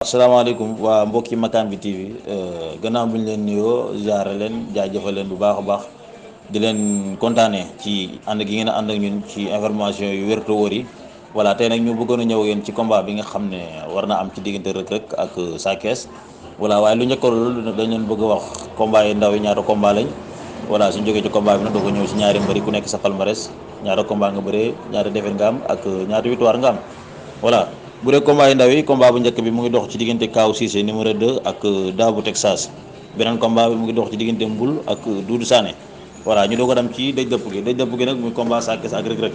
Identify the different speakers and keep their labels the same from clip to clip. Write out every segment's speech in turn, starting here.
Speaker 1: asalaamaaleykum waa mbokki Makan bi TV gannaaw bi ñu leen nuyoo ziare leen jaajëfal leen bu baax a baax di leen kontaanee ci ànd gi ngeen a ànd ak ñun ci information yu wér te wóor yi voilà tey nag ñu bëggoon a ñëw yéen ci combat bi nga xam ne war na am ci diggante Reug Reug ak Sa Thiès voilà waaye lu njëkk loolu dañ leen bëgg a wax combat yi ndaw yi ñaata combat lañ voilà suñ jógee ci combat bi nag doo ko ñëw ci ñaari mbëri ku nekk sa palmarès ñaata combat nga bëree ñaata défaite nga am ak ñaata victoire nga am voilà. bu dee combat yi ndaw yi combat bu njëkk bi mu ngi dox ci diggante Kaaw Cissé numéro 2 ak Daabu Texas beneen combat bi mu ngi dox ci diggante Mbul ak Doudou Sané voilà ñu doog a dem ci dëj dëpp gi nag muy combat Sa Thiès ak Reug Reug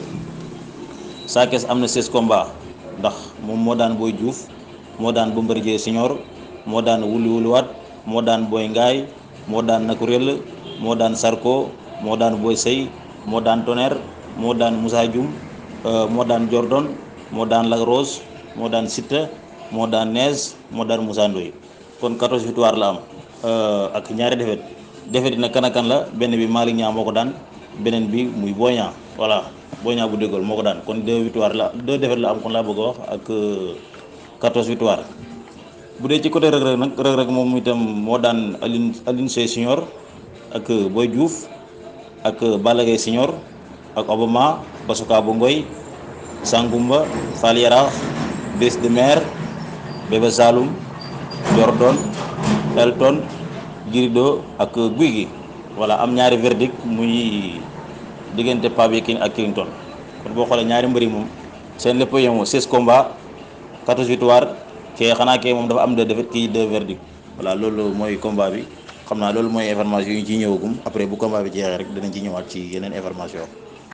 Speaker 1: Sa Thiès am na 16 combat ndax moom moo daan Boy Diouf moo daan Bombardier Senior moo daan Wuli Wuliwaat moo daan Boy Ngaay moo daan Nakurel moo daan Sarko moo daan Boy Sey moo daan Tonnerre moo daan Moussa Dioum moo daan Jordan moo daan Lac Rose moo daan Siteu moo daan Nees moo daan Moussa Ndoye kon 14 victoire la am ak ñaari défaite yi nag kan ak kan la benn bi Malick Niang moo ko daan beneen bi muy Boy Niang voilà Boy Niang bu déggool moo ko daan kon 2 victoire la 2 défaite la am kon laa bëgg a wax ak 14 victoire bu dee ci côté Reug Reug nag Reug Reug moom itam moo daan Aline Sey Senior ak Boy Diouf ak Balla Gaye Senior ak Obama Basuka bu Ngoy Sangumba Fall Yaraax Bés de Mer Bébé Saloum Jordan Elton Girido ak Guy gi voilà am ñaari verdict muy diggante Pape Yekini ak Killington kon boo xoolee ñaari mbëri moom seen lépp yemoo 16 combats 14 victoire kee xanaa kee moom dafa am 2 défaites kii 2 verdict voilà loolu mooy combat bi xam naa loolu mooy information yi ñu ciy ñëwagum après bu combat bi jeexee rek dinañ ci ñëwaat ci yeneen information